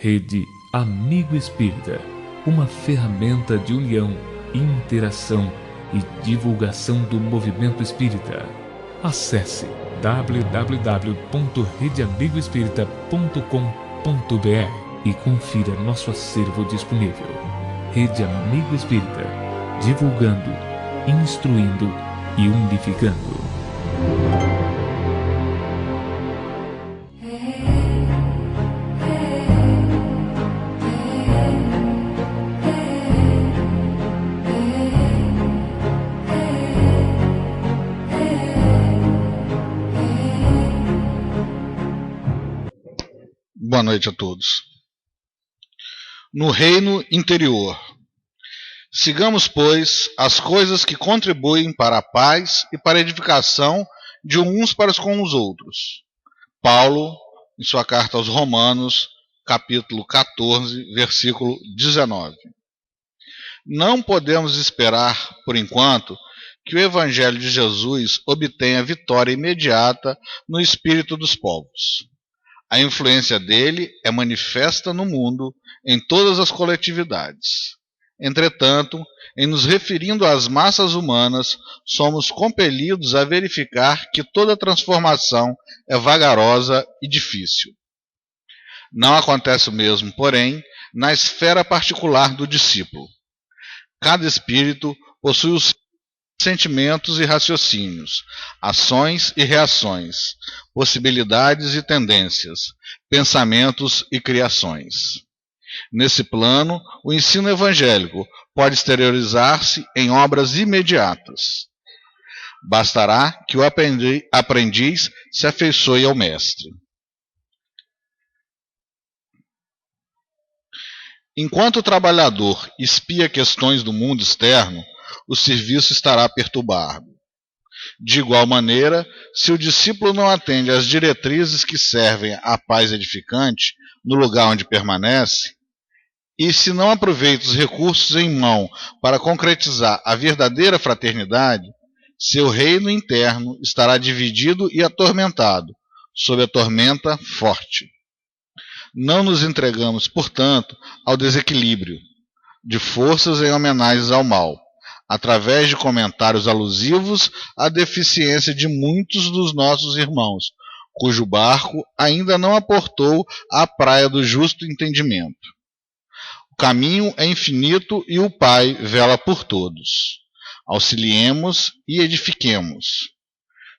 Rede Amigo Espírita, uma ferramenta de união, interação e divulgação do movimento espírita. Acesse www.redeamigoespírita.com.br e confira nosso acervo disponível. Rede Amigo Espírita, divulgando, instruindo e unificando. Boa noite a todos. No reino interior. Sigamos, pois, as coisas que contribuem para a paz e para a edificação de uns para com os outros. Paulo, em sua carta aos Romanos, capítulo 14, versículo 19. Não podemos esperar, por enquanto, que o Evangelho de Jesus obtenha vitória imediata no espírito dos povos. A influência dele é manifesta no mundo, em todas as coletividades. Entretanto, em nos referindo às massas humanas, somos compelidos a verificar que toda transformação é vagarosa e difícil. Não acontece o mesmo, porém, na esfera particular do discípulo. Cada espírito possui os sentimentos e raciocínios, ações e reações, possibilidades e tendências, pensamentos e criações. Nesse plano, o ensino evangélico pode exteriorizar-se em obras imediatas. Bastará que o aprendiz se afeiçoe ao mestre. Enquanto o trabalhador espia questões do mundo externo, o serviço estará perturbado. De igual maneira, se o discípulo não atende às diretrizes que servem à paz edificante no lugar onde permanece, e se não aproveita os recursos em mão para concretizar a verdadeira fraternidade, seu reino interno estará dividido e atormentado, sob a tormenta forte. Não nos entregamos, portanto, ao desequilíbrio de forças em homenagem ao mal, através de comentários alusivos à deficiência de muitos dos nossos irmãos, cujo barco ainda não aportou à praia do justo entendimento. O caminho é infinito e o Pai vela por todos. Auxiliemos e edifiquemos.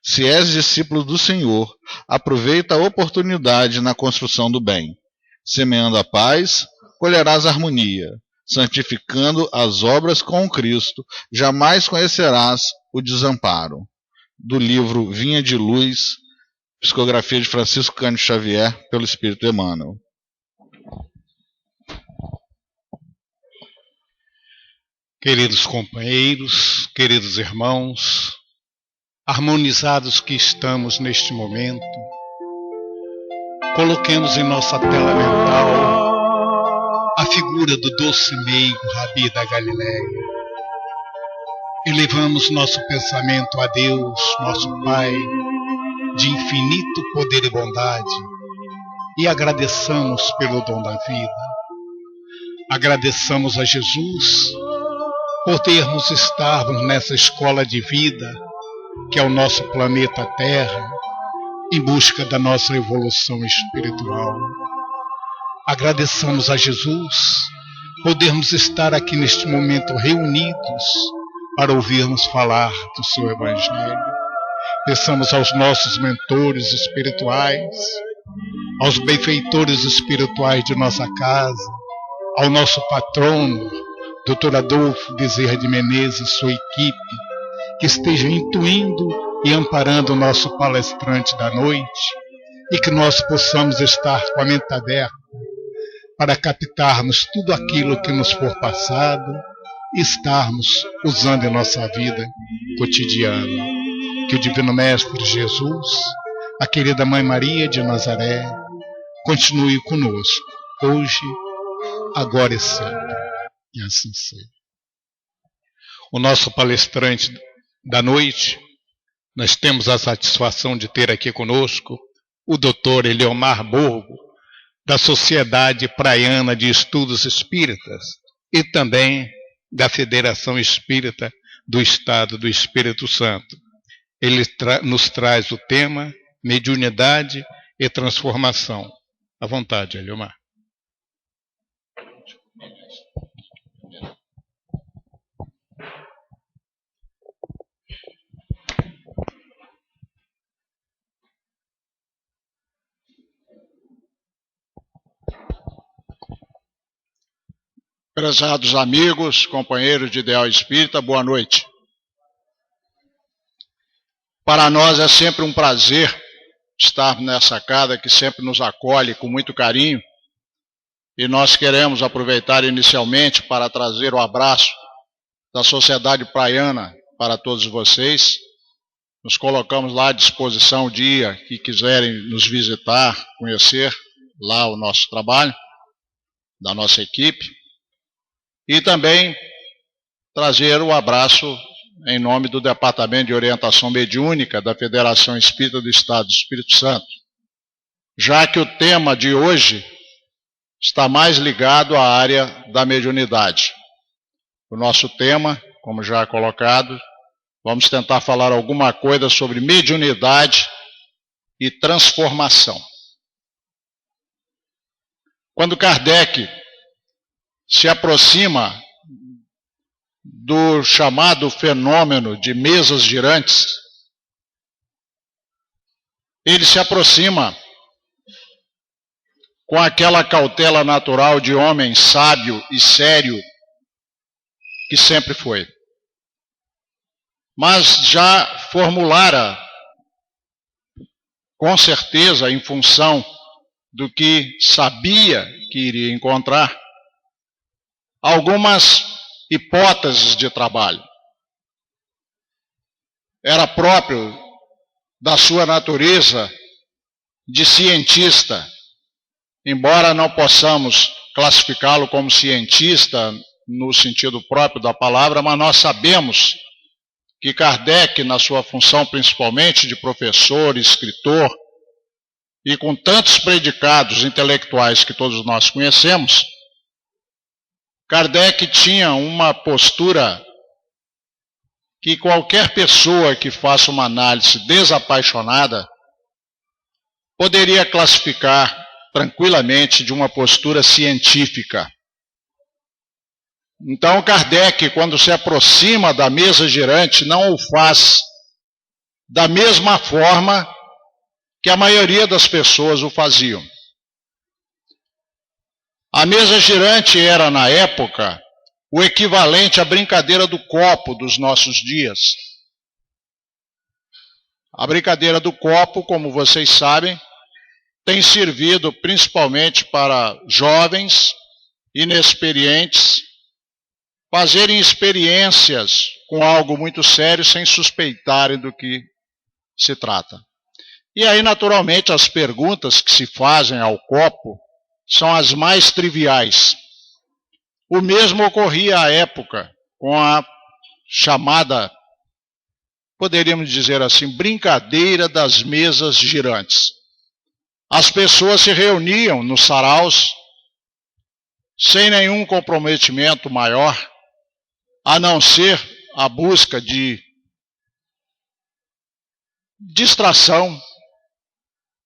Se és discípulo do Senhor, aproveita a oportunidade na construção do bem. Semeando a paz, colherás harmonia. Santificando as obras com Cristo, jamais conhecerás o desamparo. Do livro Vinha de Luz, psicografia de Francisco Cândido Xavier, pelo Espírito Emmanuel. Queridos companheiros, queridos irmãos, harmonizados que estamos neste momento, coloquemos em nossa tela mental a figura do doce meigo Rabi da Galileia. Elevamos nosso pensamento a Deus, nosso Pai, de infinito poder e bondade, e agradeçamos pelo dom da vida. Agradeçamos a Jesus por termos estarmos nessa escola de vida, que é o nosso planeta Terra, em busca da nossa evolução espiritual. Agradeçamos a Jesus podermos estar aqui neste momento reunidos para ouvirmos falar do seu Evangelho. Peçamos aos nossos mentores espirituais, aos benfeitores espirituais de nossa casa, ao nosso patrono, Dr. Adolfo Bezerra de Menezes e sua equipe, que esteja intuindo e amparando o nosso palestrante da noite, e que nós possamos estar com a mente aberta para captarmos tudo aquilo que nos for passado e estarmos usando em nossa vida cotidiana. Que o Divino Mestre Jesus, a querida Mãe Maria de Nazaré, continue conosco, hoje, agora e sempre. E assim seja. O nosso palestrante da noite, nós temos a satisfação de ter aqui conosco o Dr. Eliomar Borgo, da Sociedade Praiana de Estudos Espíritas e também da Federação Espírita do Estado do Espírito Santo. Ele nos traz o tema mediunidade e transformação. À vontade, Eliomar. Prezados amigos, companheiros de Ideal Espírita, boa noite. Para nós é sempre um prazer estar nessa casa que sempre nos acolhe com muito carinho, e nós queremos aproveitar inicialmente para trazer o abraço da Sociedade Praiana para todos vocês. Nos colocamos lá à disposição o dia que quiserem nos visitar, conhecer lá o nosso trabalho, da nossa equipe. E também trazer o abraço em nome do Departamento de Orientação Mediúnica da Federação Espírita do Estado do Espírito Santo, já que o tema de hoje está mais ligado à área da mediunidade. O nosso tema, como já colocado, vamos tentar falar alguma coisa sobre mediunidade e transformação. Quando Kardec se aproxima do chamado fenômeno de mesas girantes, ele se aproxima com aquela cautela natural de homem sábio e sério que sempre foi. Mas já formulara, com certeza, em função do que sabia que iria encontrar, algumas hipóteses de trabalho. Era próprio da sua natureza de cientista, embora não possamos classificá-lo como cientista no sentido próprio da palavra, mas nós sabemos que Kardec, na sua função principalmente de professor, escritor, e com tantos predicados intelectuais que todos nós conhecemos, Kardec tinha uma postura que qualquer pessoa que faça uma análise desapaixonada poderia classificar tranquilamente de uma postura científica. Então Kardec, quando se aproxima da mesa girante, não o faz da mesma forma que a maioria das pessoas o faziam. A mesa girante era, na época, o equivalente à brincadeira do copo dos nossos dias. A brincadeira do copo, como vocês sabem, tem servido principalmente para jovens, inexperientes, fazerem experiências com algo muito sério sem suspeitarem do que se trata. E aí, naturalmente, as perguntas que se fazem ao copo são as mais triviais. O mesmo ocorria à época com a chamada, poderíamos dizer assim, brincadeira das mesas girantes. As pessoas se reuniam nos saraus sem nenhum comprometimento maior, a não ser a busca de distração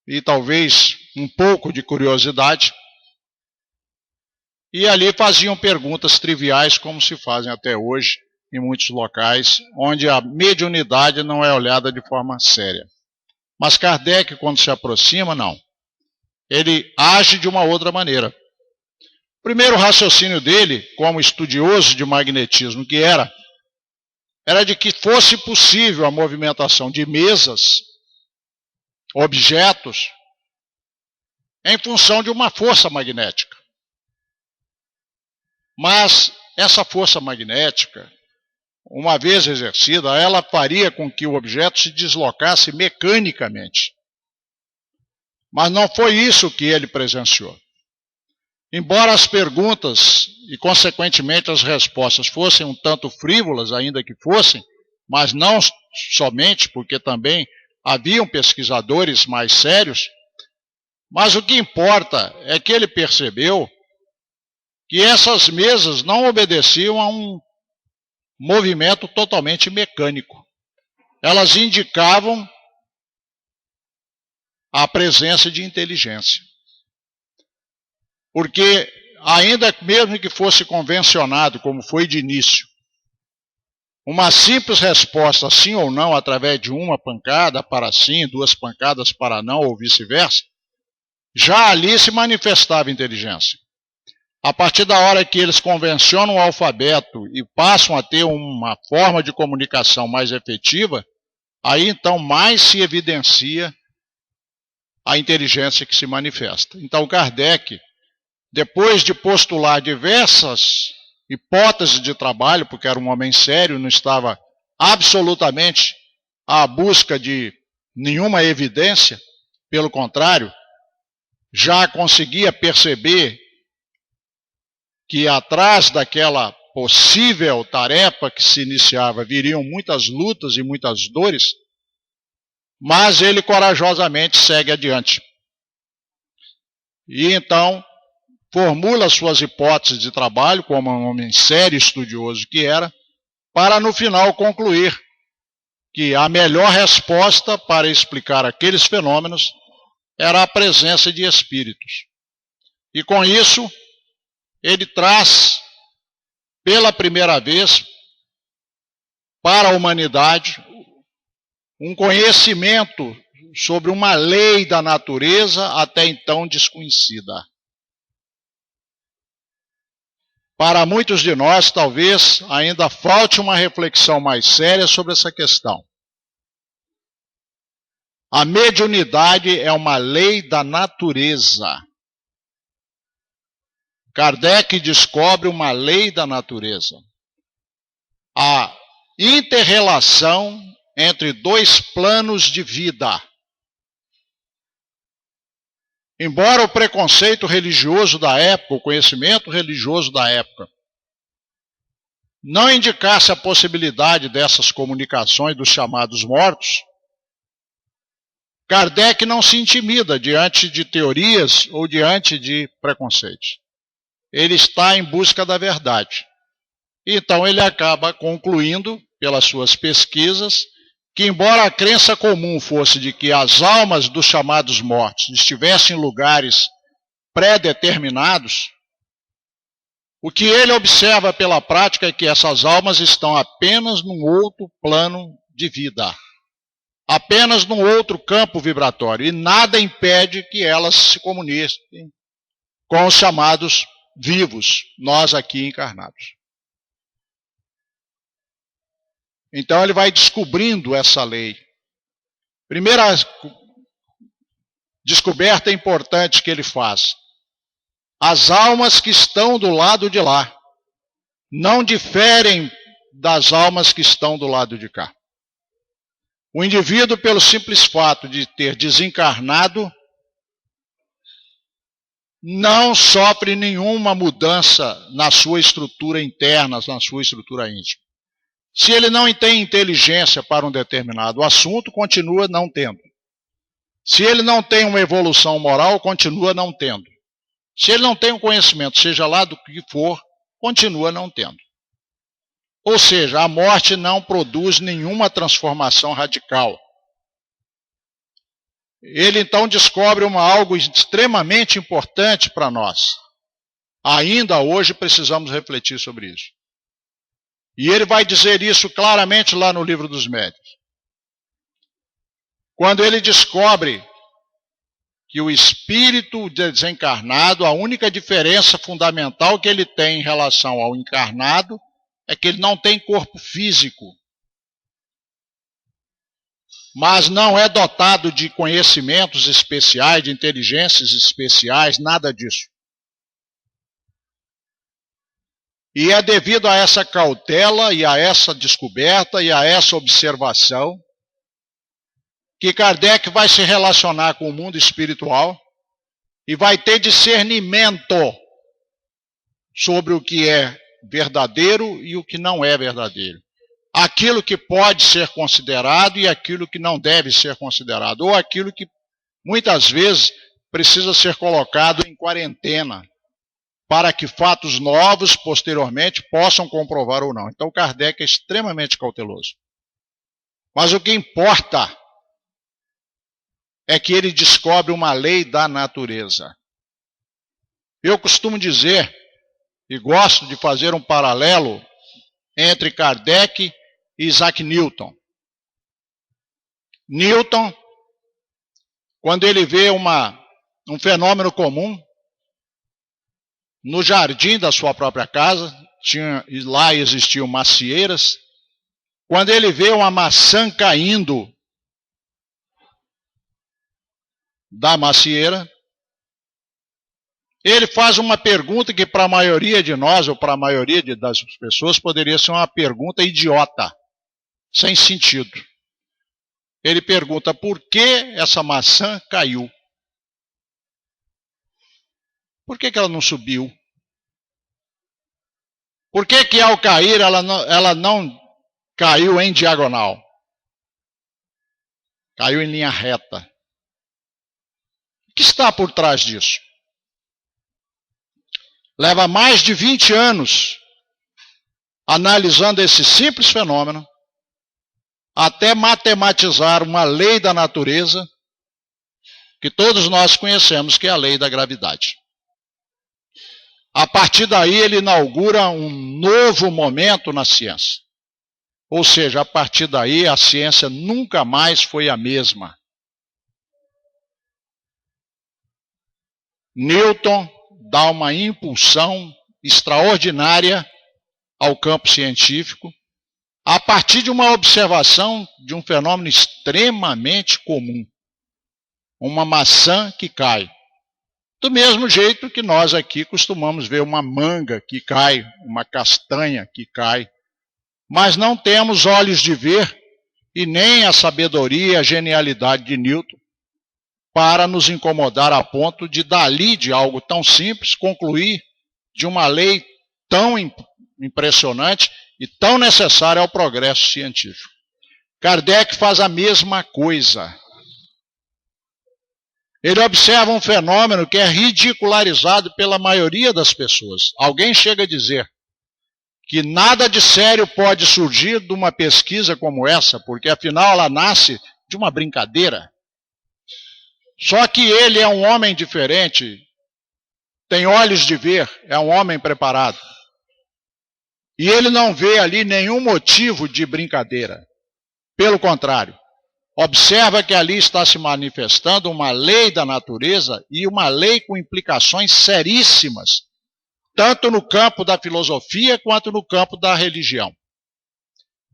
e talvez um pouco de curiosidade. E ali faziam perguntas triviais, como se fazem até hoje em muitos locais, onde a mediunidade não é olhada de forma séria. Mas Kardec, quando se aproxima, não. Ele age de uma outra maneira. O primeiro raciocínio dele, como estudioso de magnetismo que era de que fosse possível a movimentação de mesas, objetos, em função de uma força magnética. Mas essa força magnética, uma vez exercida, ela faria com que o objeto se deslocasse mecanicamente. Mas não foi isso que ele presenciou. Embora as perguntas e, consequentemente, as respostas fossem um tanto frívolas, ainda que fossem, mas não somente porque também haviam pesquisadores mais sérios, Mas o que importa é que ele percebeu que essas mesas não obedeciam a um movimento totalmente mecânico. Elas indicavam a presença de inteligência. Porque, ainda mesmo que fosse convencionado, como foi de início, uma simples resposta sim ou não, através de uma pancada para sim, duas pancadas para não, ou vice-versa, já ali se manifestava inteligência. A partir da hora que eles convencionam o alfabeto e passam a ter uma forma de comunicação mais efetiva, aí então mais se evidencia a inteligência que se manifesta. Então Kardec, depois de postular diversas hipóteses de trabalho, porque era um homem sério, não estava absolutamente à busca de nenhuma evidência, pelo contrário, já conseguia perceber que atrás daquela possível tarefa que se iniciava viriam muitas lutas e muitas dores, mas ele corajosamente segue adiante. E então formula suas hipóteses de trabalho, como um homem sério e estudioso que era, para no final concluir que a melhor resposta para explicar aqueles fenômenos era a presença de espíritos. E com isso, ele traz, pela primeira vez, para a humanidade, um conhecimento sobre uma lei da natureza até então desconhecida. Para muitos de nós, talvez, ainda falte uma reflexão mais séria sobre essa questão. A mediunidade é uma lei da natureza. Kardec descobre uma lei da natureza. A inter-relação entre dois planos de vida. Embora o preconceito religioso da época, o conhecimento religioso da época, não indicasse a possibilidade dessas comunicações dos chamados mortos, Kardec não se intimida diante de teorias ou diante de preconceitos. Ele está em busca da verdade. Então ele acaba concluindo, pelas suas pesquisas, que embora a crença comum fosse de que as almas dos chamados mortos estivessem em lugares pré-determinados, o que ele observa pela prática é que essas almas estão apenas num outro plano de vida, apenas num outro campo vibratório, e nada impede que elas se comuniquem com os chamados vivos, nós aqui encarnados. Então ele vai descobrindo essa lei. Primeira descoberta importante que ele faz: as almas que estão do lado de lá não diferem das almas que estão do lado de cá. O indivíduo, pelo simples fato de ter desencarnado, não sofre nenhuma mudança na sua estrutura interna, na sua estrutura íntima. Se ele não tem inteligência para um determinado assunto, continua não tendo. Se ele não tem uma evolução moral, continua não tendo. Se ele não tem um conhecimento, seja lá do que for, continua não tendo. Ou seja, a morte não produz nenhuma transformação radical. Ele então descobre algo extremamente importante para nós. Ainda hoje precisamos refletir sobre isso. E ele vai dizer isso claramente lá no Livro dos Médiuns. Quando ele descobre que o espírito desencarnado, a única diferença fundamental que ele tem em relação ao encarnado é que ele não tem corpo físico, mas não é dotado de conhecimentos especiais, de inteligências especiais, nada disso. E é devido a essa cautela e a essa descoberta e a essa observação que Kardec vai se relacionar com o mundo espiritual e vai ter discernimento sobre o que é verdadeiro e o que não é verdadeiro. Aquilo que pode ser considerado e aquilo que não deve ser considerado, ou aquilo que muitas vezes precisa ser colocado em quarentena, para que fatos novos, posteriormente, possam comprovar ou não. Então, Kardec é extremamente cauteloso. Mas o que importa é que ele descobre uma lei da natureza. Eu costumo dizer, e gosto de fazer um paralelo entre Kardec e Isaac Newton. Newton, quando ele vê um fenômeno comum, no jardim da sua própria casa, lá existiam macieiras, quando ele vê uma maçã caindo da macieira, ele faz uma pergunta que para a maioria de nós, ou para a maioria das pessoas, poderia ser uma pergunta idiota, sem sentido. Ele pergunta, por que essa maçã caiu? Por que ela não subiu? Por que ao cair ela não caiu em diagonal? Caiu em linha reta. O que está por trás disso? Leva mais de 20 anos analisando esse simples fenômeno, até matematizar uma lei da natureza que todos nós conhecemos, que é a lei da gravidade. A partir daí ele inaugura um novo momento na ciência. Ou seja, a partir daí a ciência nunca mais foi a mesma. Newton dá uma impulsão extraordinária ao campo científico, a partir de uma observação de um fenômeno extremamente comum. Uma maçã que cai. Do mesmo jeito que nós aqui costumamos ver uma manga que cai, uma castanha que cai. Mas não temos olhos de ver e nem a sabedoria e a genialidade de Newton para nos incomodar a ponto de, dali de algo tão simples, concluir de uma lei tão impressionante e tão necessária ao progresso científico. Kardec faz a mesma coisa. Ele observa um fenômeno que é ridicularizado pela maioria das pessoas. Alguém chega a dizer que nada de sério pode surgir de uma pesquisa como essa, porque afinal ela nasce de uma brincadeira. Só que ele é um homem diferente, tem olhos de ver, é um homem preparado. E ele não vê ali nenhum motivo de brincadeira. Pelo contrário, observa que ali está se manifestando uma lei da natureza e uma lei com implicações seríssimas, tanto no campo da filosofia quanto no campo da religião.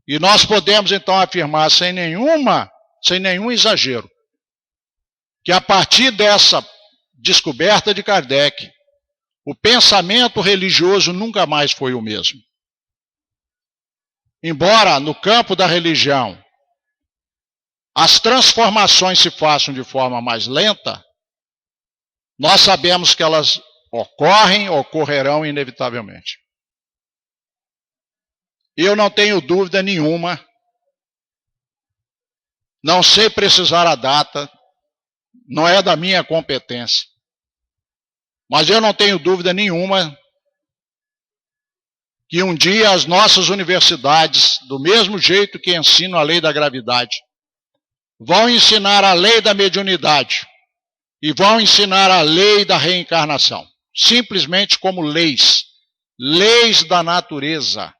E nós podemos então afirmar sem nenhum exagero, que a partir dessa descoberta de Kardec, o pensamento religioso nunca mais foi o mesmo. Embora no campo da religião as transformações se façam de forma mais lenta, nós sabemos que elas ocorrerão inevitavelmente. Eu não tenho dúvida nenhuma, não sei precisar a data, não é da minha competência, mas eu não tenho dúvida nenhuma que um dia as nossas universidades, do mesmo jeito que ensinam a lei da gravidade, vão ensinar a lei da mediunidade e vão ensinar a lei da reencarnação, simplesmente como leis da natureza.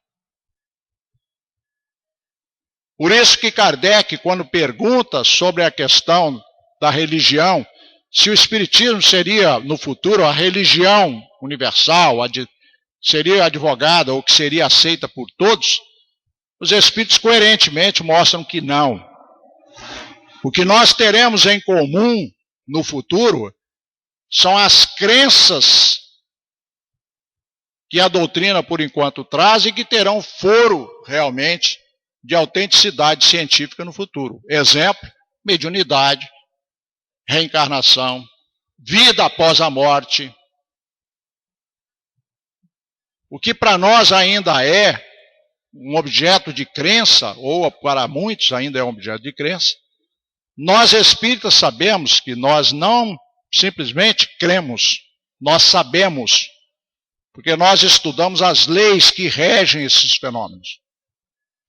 Por isso que Kardec, quando pergunta sobre a questão da religião, se o Espiritismo seria, no futuro, a religião universal, seria advogada ou que seria aceita por todos, os Espíritos coerentemente mostram que não. O que nós teremos em comum no futuro são as crenças que a doutrina, por enquanto, traz e que terão foro, realmente, de autenticidade científica no futuro. Exemplo, mediunidade, reencarnação, vida após a morte. O que para nós ainda é um objeto de crença, ou para muitos ainda é um objeto de crença, nós espíritas sabemos que nós não simplesmente cremos, nós sabemos, porque nós estudamos as leis que regem esses fenômenos.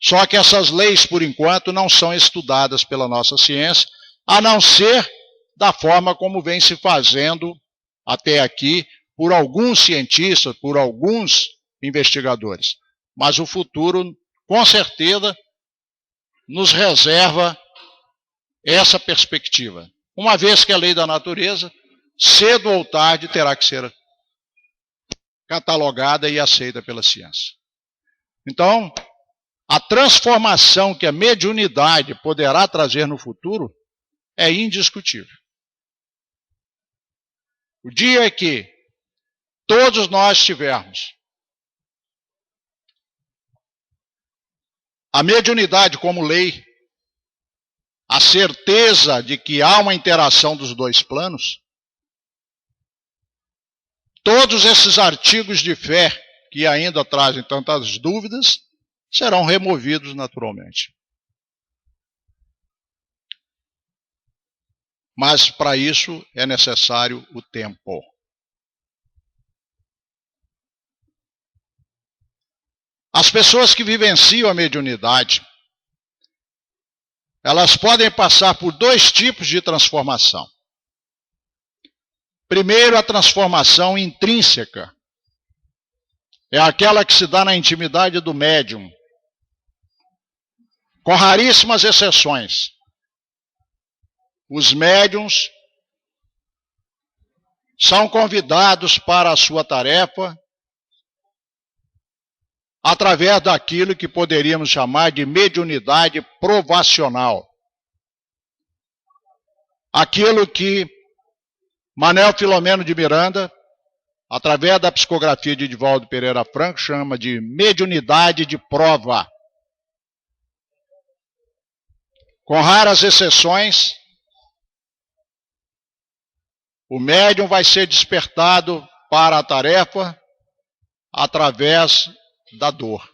Só que essas leis, por enquanto, não são estudadas pela nossa ciência, a não ser da forma como vem se fazendo até aqui por alguns cientistas, por alguns investigadores. Mas o futuro, com certeza, nos reserva essa perspectiva. Uma vez que a lei da natureza, cedo ou tarde, terá que ser catalogada e aceita pela ciência. Então, a transformação que a mediunidade poderá trazer no futuro é indiscutível. O dia que todos nós tivermos a mediunidade como lei, a certeza de que há uma interação dos dois planos, todos esses artigos de fé que ainda trazem tantas dúvidas serão removidos naturalmente. Mas para isso é necessário o tempo. As pessoas que vivenciam a mediunidade, elas podem passar por dois tipos de transformação. Primeiro, a transformação intrínseca. É aquela que se dá na intimidade do médium, com raríssimas exceções. Os médiuns são convidados para a sua tarefa através daquilo que poderíamos chamar de mediunidade provacional. Aquilo que Manuel Filomeno de Miranda, através da psicografia de Edivaldo Pereira Franco, chama de mediunidade de prova. Com raras exceções, o médium vai ser despertado para a tarefa através da dor,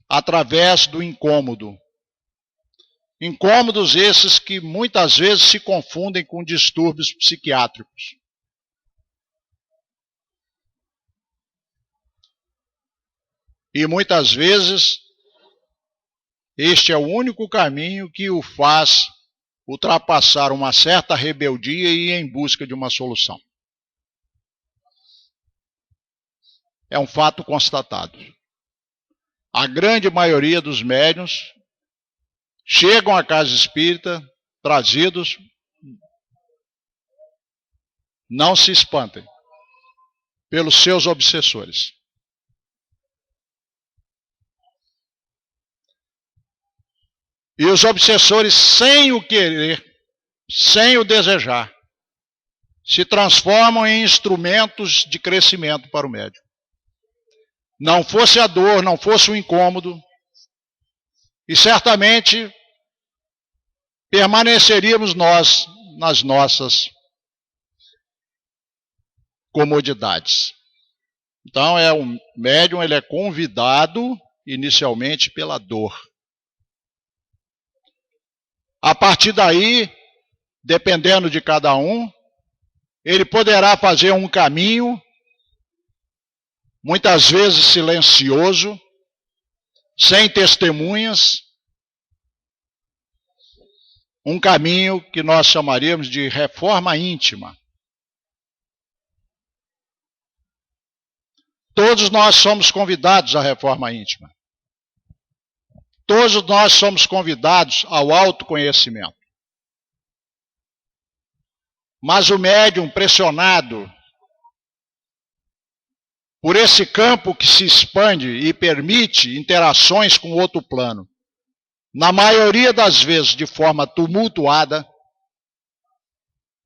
através do incômodo. Incômodos esses que muitas vezes se confundem com distúrbios psiquiátricos. E muitas vezes este é o único caminho que o faz ultrapassar uma certa rebeldia e ir em busca de uma solução. É um fato constatado. A grande maioria dos médiuns chegam à casa espírita trazidos, não se espantem, pelos seus obsessores. E os obsessores, sem o querer, sem o desejar, se transformam em instrumentos de crescimento para o médium. Não fosse a dor, não fosse o incômodo, e certamente permaneceríamos nós nas nossas comodidades. Então, o médium ele é convidado inicialmente pela dor. A partir daí, dependendo de cada um, ele poderá fazer um caminho, muitas vezes silencioso, sem testemunhas, um caminho que nós chamaríamos de reforma íntima. Todos nós somos convidados à reforma íntima. Todos nós somos convidados ao autoconhecimento. Mas o médium pressionado por esse campo que se expande e permite interações com outro plano, na maioria das vezes de forma tumultuada,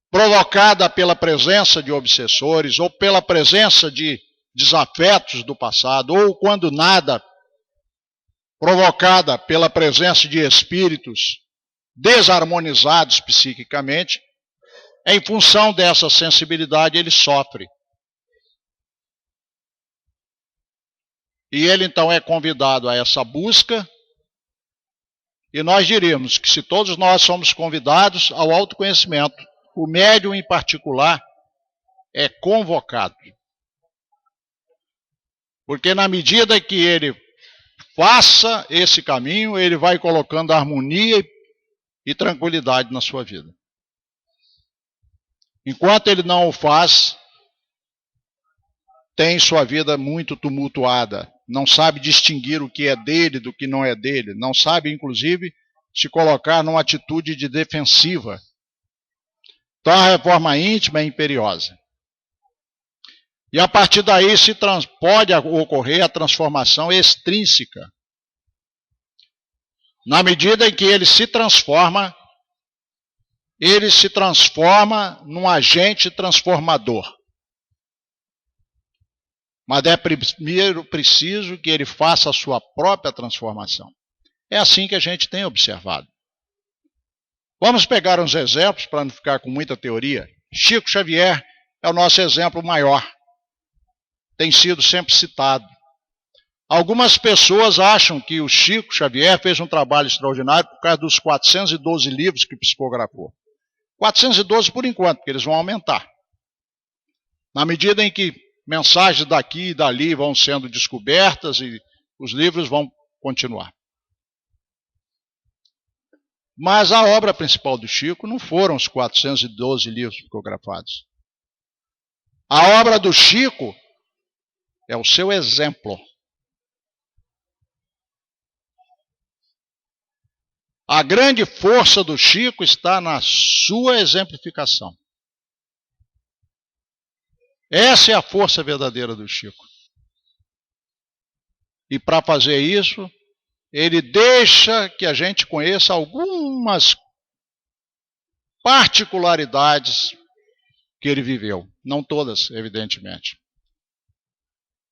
provocada pela presença de obsessores ou pela presença de desafetos do passado, ou quando nada, provocada pela presença de espíritos desarmonizados psiquicamente, em função dessa sensibilidade ele sofre. E ele então é convidado a essa busca, e nós diríamos que se todos nós somos convidados ao autoconhecimento, o médium em particular é convocado. Porque na medida que ele faça esse caminho, ele vai colocando harmonia e tranquilidade na sua vida. Enquanto ele não o faz, tem sua vida muito tumultuada, não sabe distinguir o que é dele do que não é dele, não sabe, inclusive, se colocar numa atitude de defensiva. Então a reforma íntima é imperiosa. E a partir daí pode ocorrer a transformação extrínseca. Na medida em que ele se transforma num agente transformador. Mas é primeiro preciso que ele faça a sua própria transformação. É assim que a gente tem observado. Vamos pegar uns exemplos para não ficar com muita teoria. Chico Xavier é o nosso exemplo maior. Tem sido sempre citado. Algumas pessoas acham que o Chico Xavier fez um trabalho extraordinário por causa dos 412 livros que psicografou. 412 por enquanto, porque eles vão aumentar. Na medida em que mensagens daqui e dali vão sendo descobertas e os livros vão continuar. Mas a obra principal do Chico não foram os 412 livros psicografados. A obra do Chico é o seu exemplo. A grande força do Chico está na sua exemplificação. Essa é a força verdadeira do Chico. E para fazer isso, ele deixa que a gente conheça algumas particularidades que ele viveu. Não todas, evidentemente.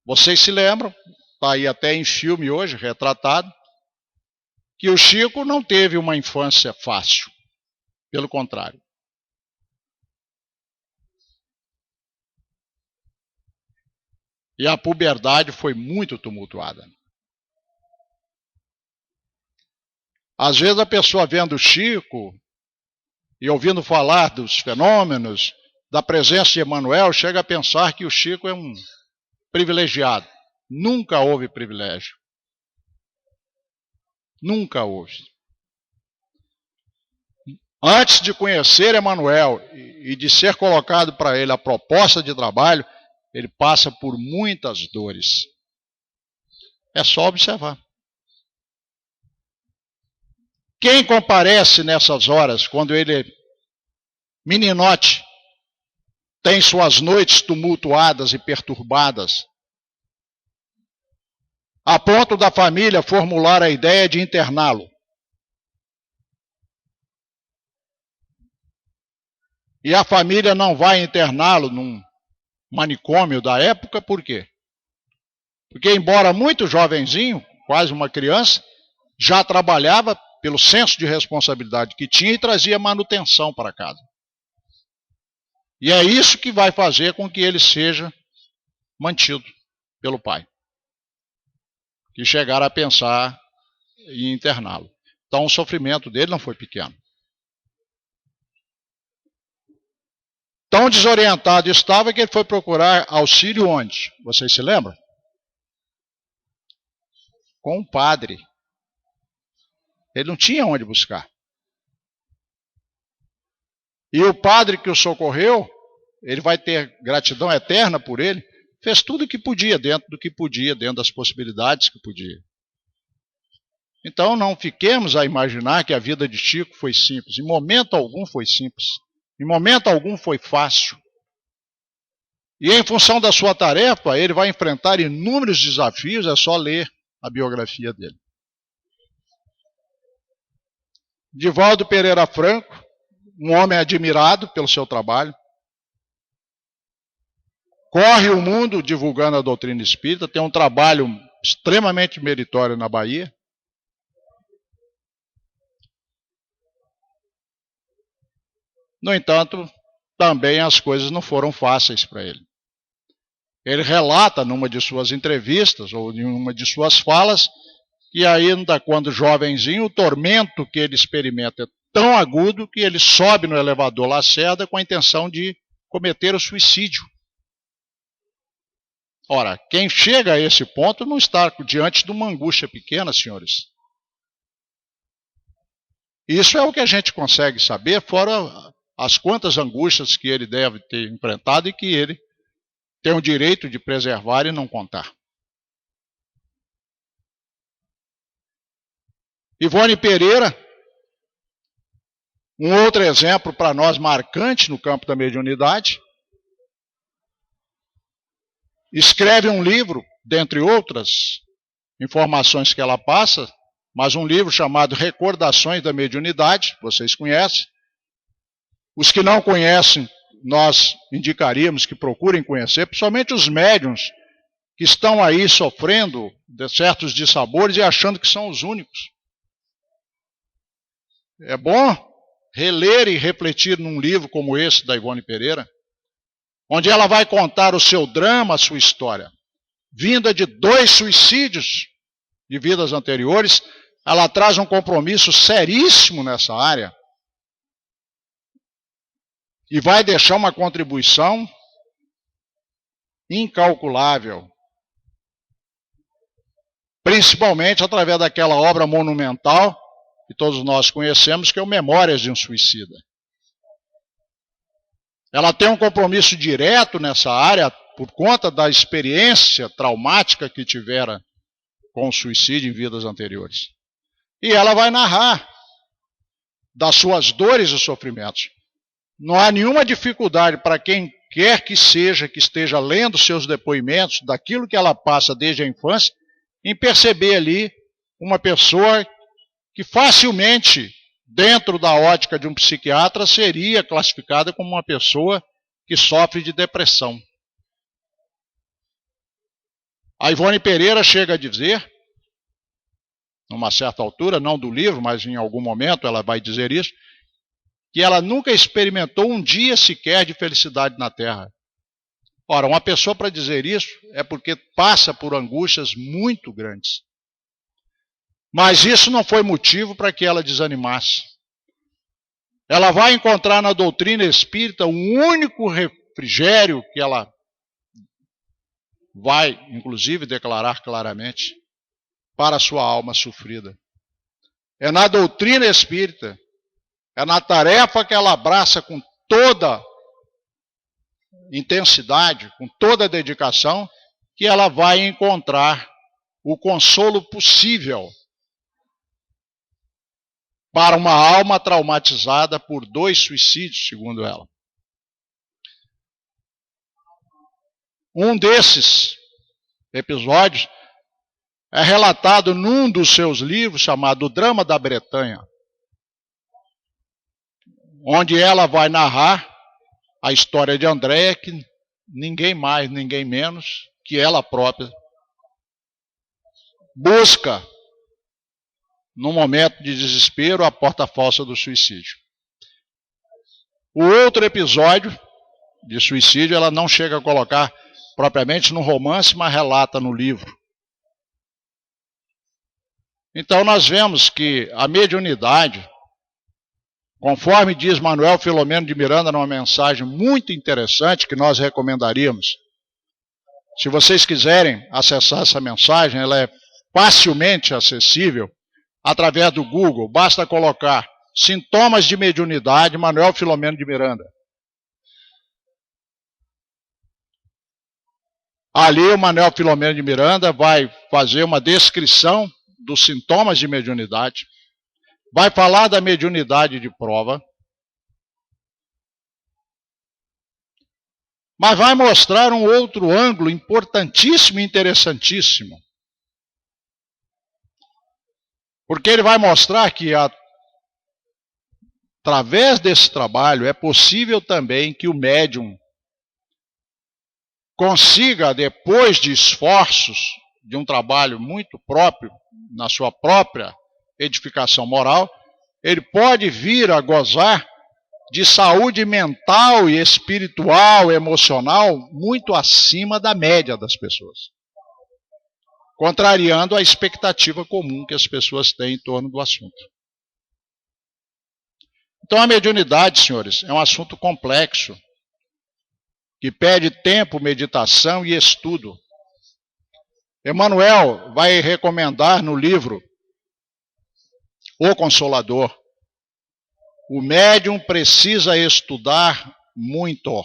Vocês se lembram, está aí até em filme hoje, retratado, que o Chico não teve uma infância fácil. Pelo contrário. E a puberdade foi muito tumultuada. Às vezes a pessoa vendo o Chico e ouvindo falar dos fenômenos, da presença de Emmanuel, chega a pensar que o Chico é um privilegiado. Nunca houve privilégio. Nunca houve. Antes de conhecer Emmanuel e de ser colocado para ele a proposta de trabalho, ele passa por muitas dores. É só observar. Quem comparece nessas horas, quando ele, meninote, tem suas noites tumultuadas e perturbadas, a ponto da família formular a ideia de interná-lo. E a família não vai interná-lo num manicômio da época, por quê? Porque, embora muito jovenzinho, quase uma criança, já trabalhava pelo senso de responsabilidade que tinha e trazia manutenção para casa. E é isso que vai fazer com que ele seja mantido pelo pai, que chegaram a pensar em interná-lo. Então o sofrimento dele não foi pequeno. Tão desorientado estava que ele foi procurar auxílio onde? Vocês se lembram? Com um padre. Ele não tinha onde buscar. E o padre que o socorreu, ele vai ter gratidão eterna por ele, fez tudo o que podia, dentro do que podia, dentro das possibilidades que podia. Então não fiquemos a imaginar que a vida de Chico foi simples. Em momento algum foi simples. Em momento algum foi fácil. E em função da sua tarefa, ele vai enfrentar inúmeros desafios, é só ler a biografia dele. Divaldo Pereira Franco, um homem admirado pelo seu trabalho, corre o mundo divulgando a doutrina espírita, tem um trabalho extremamente meritório na Bahia. No entanto, também as coisas não foram fáceis para ele. Ele relata numa de suas entrevistas, ou em uma de suas falas, que ainda quando jovenzinho, o tormento que ele experimenta é tão agudo que ele sobe no elevador Lacerda com a intenção de cometer o suicídio. Ora, quem chega a esse ponto não está diante de uma angústia pequena, senhores. Isso é o que a gente consegue saber, fora as quantas angústias que ele deve ter enfrentado e que ele tem o direito de preservar e não contar. Ivone Pereira, um outro exemplo para nós marcante no campo da mediunidade, escreve um livro, dentre outras informações que ela passa, mas um livro chamado Recordações da Mediunidade, vocês conhecem. Os que não conhecem, nós indicaríamos que procurem conhecer, principalmente os médiuns que estão aí sofrendo de certos dissabores e achando que são os únicos. É bom reler e refletir num livro como esse da Ivone Pereira, onde ela vai contar o seu drama, a sua história. Vinda de 2 suicídios de vidas anteriores, ela traz um compromisso seríssimo nessa área e vai deixar uma contribuição incalculável, principalmente através daquela obra monumental que todos nós conhecemos, que é o Memórias de um Suicida. Ela tem um compromisso direto nessa área por conta da experiência traumática que tivera com o suicídio em vidas anteriores. E ela vai narrar das suas dores e sofrimentos. Não há nenhuma dificuldade para quem quer que seja, que esteja lendo seus depoimentos, daquilo que ela passa desde a infância, em perceber ali uma pessoa que facilmente, dentro da ótica de um psiquiatra, seria classificada como uma pessoa que sofre de depressão. A Ivone Pereira chega a dizer, numa certa altura, não do livro, mas em algum momento ela vai dizer isso, que ela nunca experimentou um dia sequer de felicidade na Terra. Ora, uma pessoa para dizer isso é porque passa por angústias muito grandes. Mas isso não foi motivo para que ela desanimasse. Ela vai encontrar na doutrina espírita um único refrigério que ela vai, inclusive, declarar claramente para a sua alma sofrida. É na doutrina espírita, é na tarefa que ela abraça com toda intensidade, com toda dedicação, que ela vai encontrar o consolo possível para uma alma traumatizada por 2 suicídios, segundo ela. Um desses episódios é relatado num dos seus livros, chamado O Drama da Bretanha, onde ela vai narrar a história de Andréia, que ninguém mais, ninguém menos que ela própria busca, num momento de desespero, a porta falsa do suicídio. O outro episódio de suicídio ela não chega a colocar propriamente no romance, mas relata no livro. Então nós vemos que a mediunidade, conforme diz Manuel Filomeno de Miranda numa mensagem muito interessante que nós recomendaríamos, se vocês quiserem acessar essa mensagem, ela é facilmente acessível através do Google, basta colocar sintomas de mediunidade Manuel Filomeno de Miranda. Ali o Manuel Filomeno de Miranda vai fazer uma descrição dos sintomas de mediunidade, vai falar da mediunidade de prova, mas vai mostrar um outro ângulo importantíssimo e interessantíssimo. Porque ele vai mostrar que, através desse trabalho, é possível também que o médium consiga, depois de esforços, de um trabalho muito próprio, na sua própria edificação moral, ele pode vir a gozar de saúde mental e espiritual, emocional, muito acima da média das pessoas, contrariando a expectativa comum que as pessoas têm em torno do assunto. Então a mediunidade, senhores, é um assunto complexo, que pede tempo, meditação e estudo. Emmanuel vai recomendar no livro O Consolador: o médium precisa estudar muito.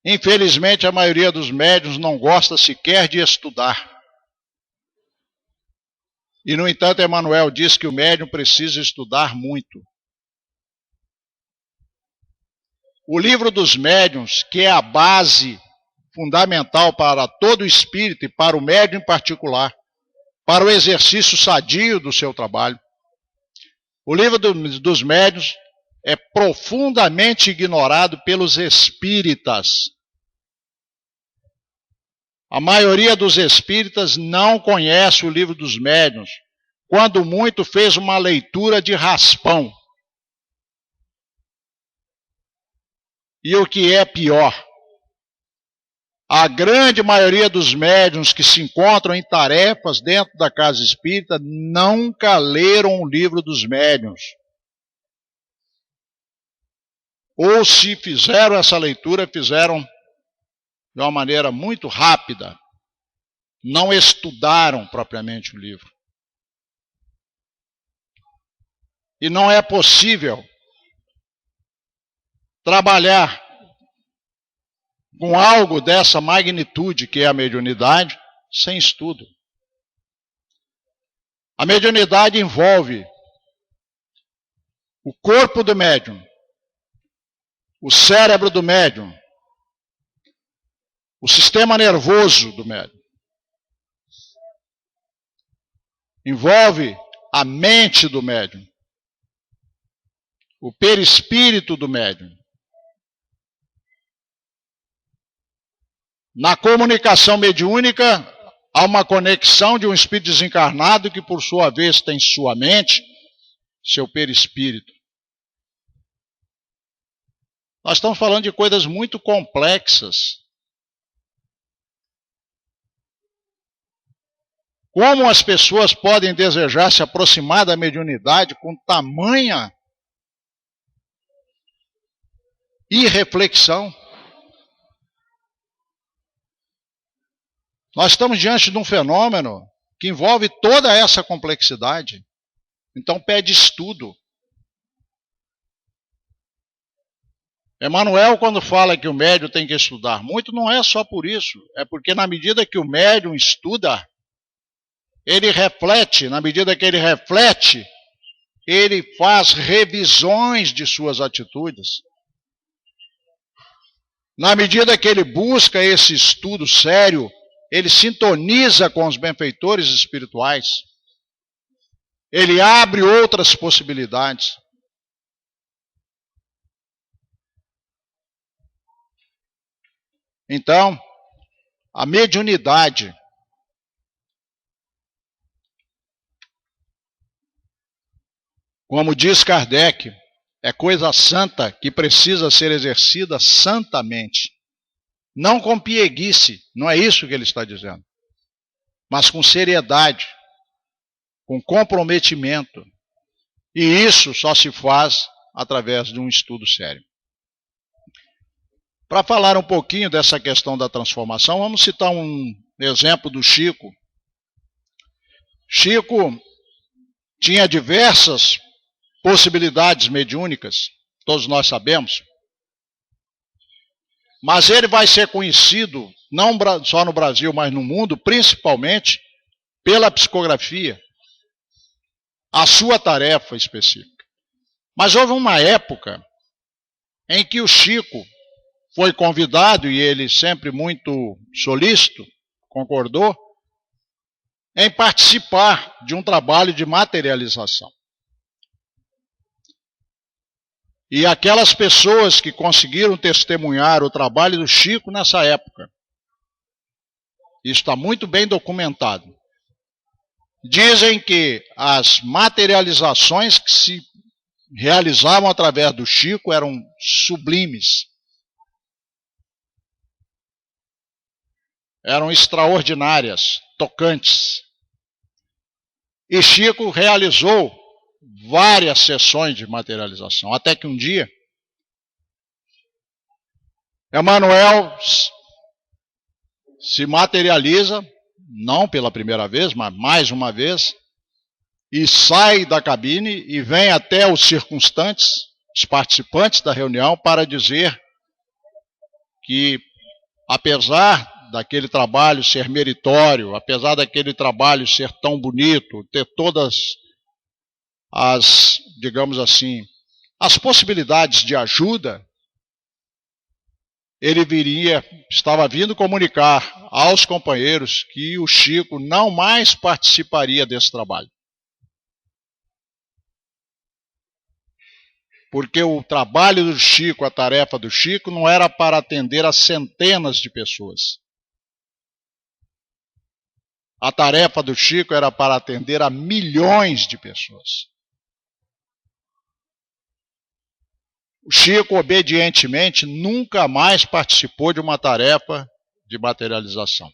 Infelizmente, a maioria dos médiuns não gosta sequer de estudar. E, no entanto, Emmanuel diz que o médium precisa estudar muito. O livro dos médiuns, que é a base fundamental para todo espírito e para o médium em particular, para o exercício sadio do seu trabalho. O livro dos médiuns é profundamente ignorado pelos espíritas. A maioria dos espíritas não conhece o livro dos médiuns. Quando muito, fez uma leitura de raspão. E o que é pior, a grande maioria dos médiuns que se encontram em tarefas dentro da casa espírita nunca leram o livro dos médiuns. Ou se fizeram essa leitura, fizeram de uma maneira muito rápida. Não estudaram propriamente o livro. E não é possível trabalhar com algo dessa magnitude que é a mediunidade sem estudo. A mediunidade envolve o corpo do médium, o cérebro do médium, o sistema nervoso do médium. Envolve a mente do médium, o perispírito do médium. Na comunicação mediúnica, há uma conexão de um espírito desencarnado que, por sua vez, tem sua mente, seu perispírito. Nós estamos falando de coisas muito complexas. Como as pessoas podem desejar se aproximar da mediunidade com tamanha irreflexão? Nós estamos diante de um fenômeno que envolve toda essa complexidade. Então pede estudo. Emmanuel, quando fala que o médium tem que estudar muito, não é só por isso. É porque na medida que o médium estuda, ele reflete. Na medida que ele reflete, ele faz revisões de suas atitudes. Na medida que ele busca esse estudo sério, ele sintoniza com os benfeitores espirituais. Ele abre outras possibilidades. Então, a mediunidade como diz Kardec, é coisa santa que precisa ser exercida santamente. Não com pieguice, não é isso que ele está dizendo. Mas com seriedade, com comprometimento. E isso só se faz através de um estudo sério. Para falar um pouquinho dessa questão da transformação, vamos citar um exemplo do Chico. Chico tinha diversas possibilidades mediúnicas, todos nós sabemos. Mas ele vai ser conhecido, não só no Brasil, mas no mundo, principalmente pela psicografia, a sua tarefa específica. Mas houve uma época em que o Chico foi convidado, e ele sempre muito solícito, concordou, em participar de um trabalho de materialização. E aquelas pessoas que conseguiram testemunhar o trabalho do Chico nessa época, isso está muito bem documentado, dizem que as materializações que se realizavam através do Chico eram sublimes, eram extraordinárias, tocantes. E Chico realizou várias sessões de materialização, até que um dia, Emmanuel se materializa, não pela primeira vez, mas mais uma vez, e sai da cabine e vem até os circunstantes, os participantes da reunião, para dizer que, apesar daquele trabalho ser meritório, apesar daquele trabalho ser tão bonito, ter todas as, digamos assim, as possibilidades de ajuda, ele estava vindo comunicar aos companheiros que o Chico não mais participaria desse trabalho. Porque o trabalho do Chico, a tarefa do Chico, não era para atender a centenas de pessoas. A tarefa do Chico era para atender a milhões de pessoas. O Chico, obedientemente, nunca mais participou de uma tarefa de materialização.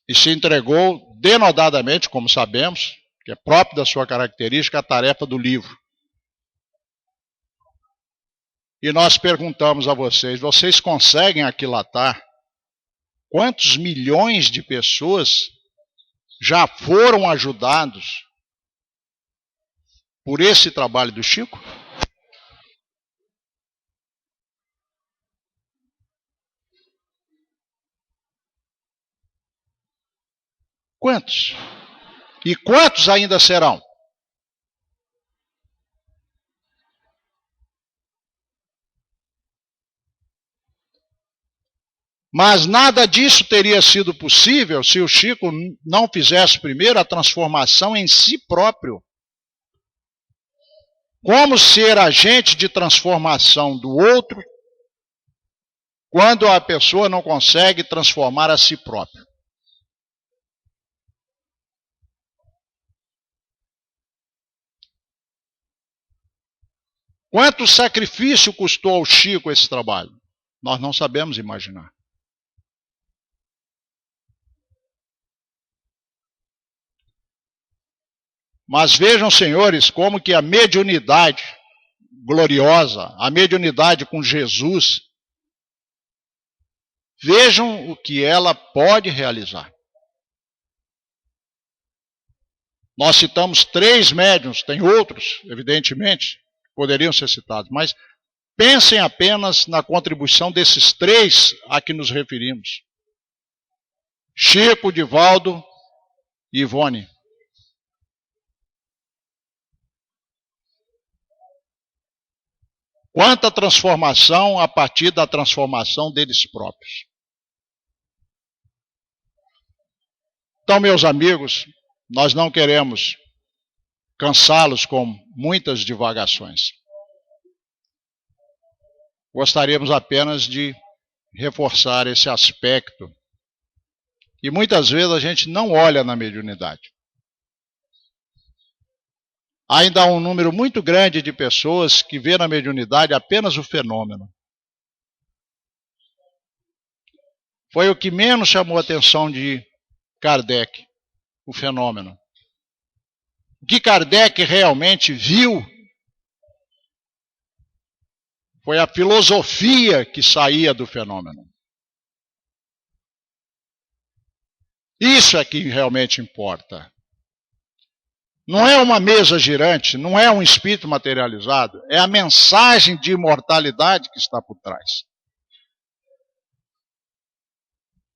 E se entregou denodadamente, como sabemos, que é próprio da sua característica, a tarefa do livro. E nós perguntamos a vocês, vocês conseguem aquilatar quantos milhões de pessoas já foram ajudados por esse trabalho do Chico? Quantos? E quantos ainda serão? Mas nada disso teria sido possível se o Chico não fizesse primeiro a transformação em si próprio. Como ser agente de transformação do outro quando a pessoa não consegue transformar a si própria? Quanto sacrifício custou ao Chico esse trabalho? Nós não sabemos imaginar. Mas vejam, senhores, como que a mediunidade gloriosa, a mediunidade com Jesus, vejam o que ela pode realizar. Nós citamos 3 médiuns, tem outros, evidentemente, poderiam ser citados, mas pensem apenas na contribuição desses 3 a que nos referimos. Chico, Divaldo e Ivone. Quanta transformação a partir da transformação deles próprios. Então, meus amigos, nós não queremos cansá-los com muitas divagações. Gostaríamos apenas de reforçar esse aspecto. E muitas vezes a gente não olha na mediunidade. Ainda há um número muito grande de pessoas que vê na mediunidade apenas o fenômeno. Foi o que menos chamou a atenção de Kardec, o fenômeno. O que Kardec realmente viu foi a filosofia que saía do fenômeno. Isso é que realmente importa. Não é uma mesa girante, não é um espírito materializado, é a mensagem de imortalidade que está por trás.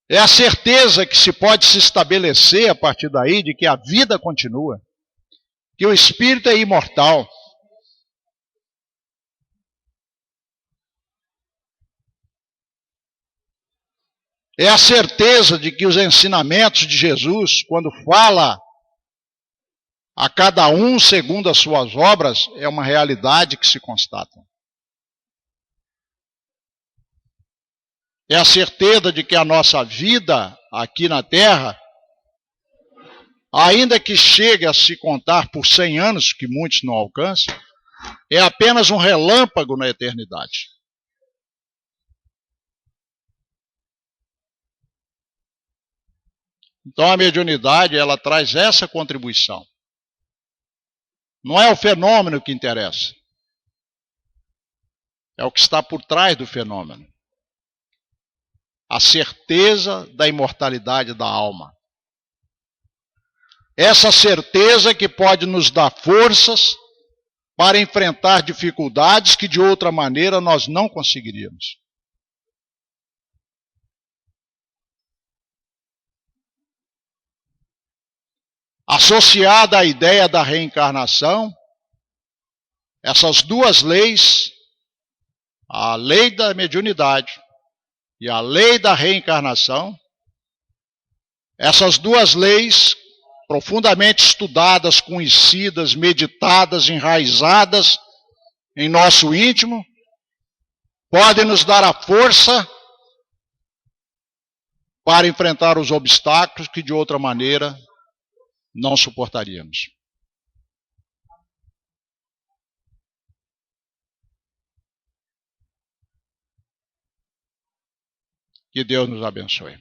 É a certeza que se pode se estabelecer a partir daí de que a vida continua, que o espírito é imortal. É a certeza de que os ensinamentos de Jesus, quando fala a cada um segundo as suas obras, é uma realidade que se constata. É a certeza de que a nossa vida aqui na Terra, ainda que chegue a se contar por 100 anos, que muitos não alcançam, é apenas um relâmpago na eternidade. Então a mediunidade, ela traz essa contribuição. Não é o fenômeno que interessa. É o que está por trás do fenômeno. A certeza da imortalidade da alma. Essa certeza que pode nos dar forças para enfrentar dificuldades que de outra maneira nós não conseguiríamos. Associada à ideia da reencarnação, essas duas leis, a lei da mediunidade e a lei da reencarnação, essas duas leis, profundamente estudadas, conhecidas, meditadas, enraizadas em nosso íntimo, podem nos dar a força para enfrentar os obstáculos que de outra maneira não suportaríamos. Que Deus nos abençoe.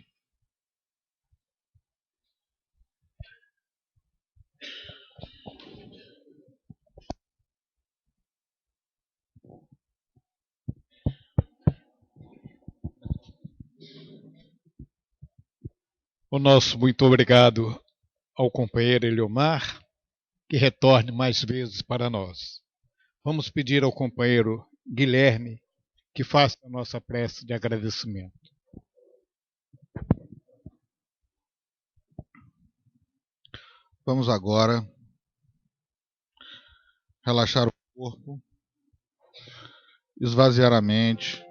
O nosso muito obrigado ao companheiro Eliomar, que retorne mais vezes para nós. Vamos pedir ao companheiro Guilherme que faça a nossa prece de agradecimento. Vamos agora relaxar o corpo, esvaziar a mente,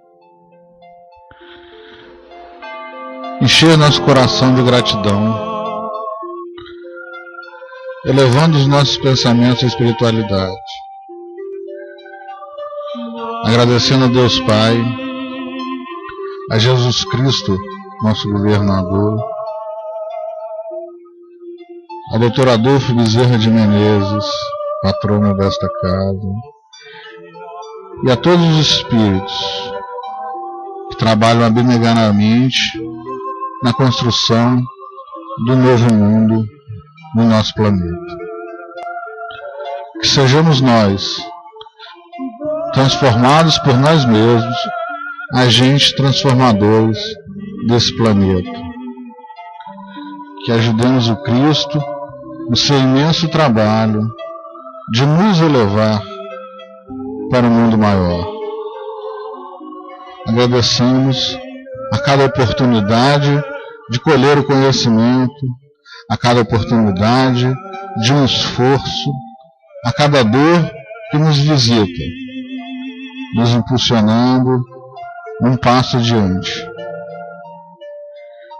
encher nosso coração de gratidão, elevando os nossos pensamentos à espiritualidade, agradecendo a Deus Pai, a Jesus Cristo, nosso governador, a doutora Adolfo Bezerra de Menezes, patrona desta casa, e a todos os espíritos que trabalham abnegadamente na construção do novo mundo no nosso planeta. Que sejamos nós, transformados por nós mesmos, agentes transformadores desse planeta. Que ajudemos o Cristo no seu imenso trabalho de nos elevar para um mundo maior. Agradecemos a cada oportunidade de colher o conhecimento, a cada oportunidade de um esforço, a cada dor que nos visita, nos impulsionando um passo adiante.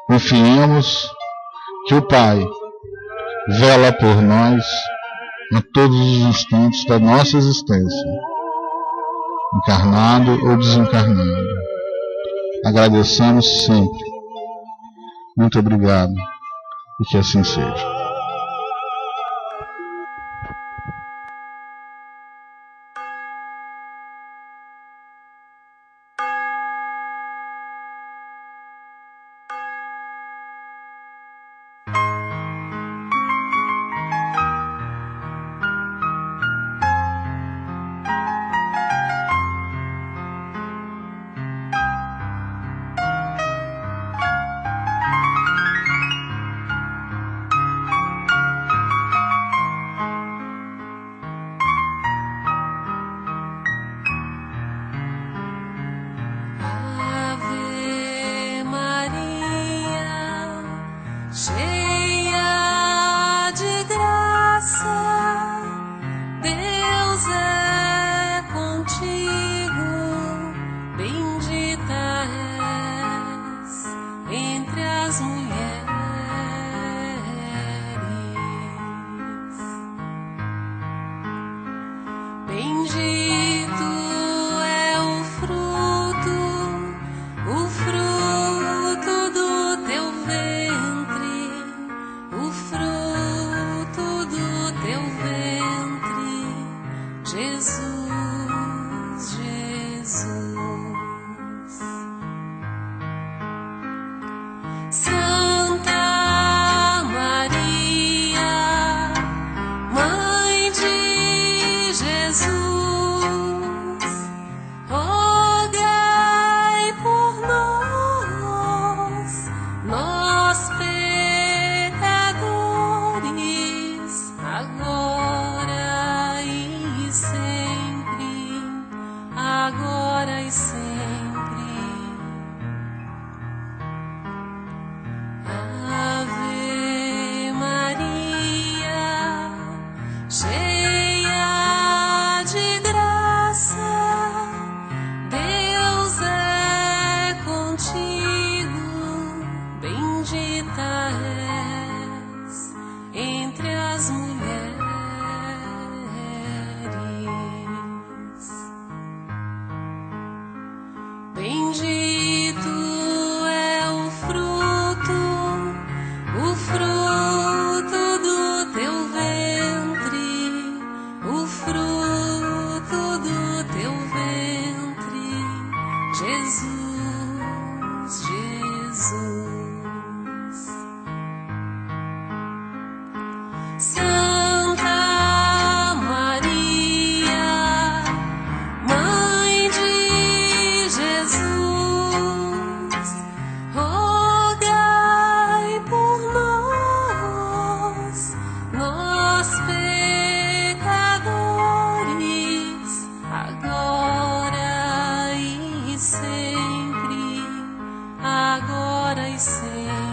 Confiemos que o Pai vela por nós a todos os instantes da nossa existência, encarnado ou desencarnado. Agradecemos sempre. Muito obrigado e que assim seja. agora e sempre.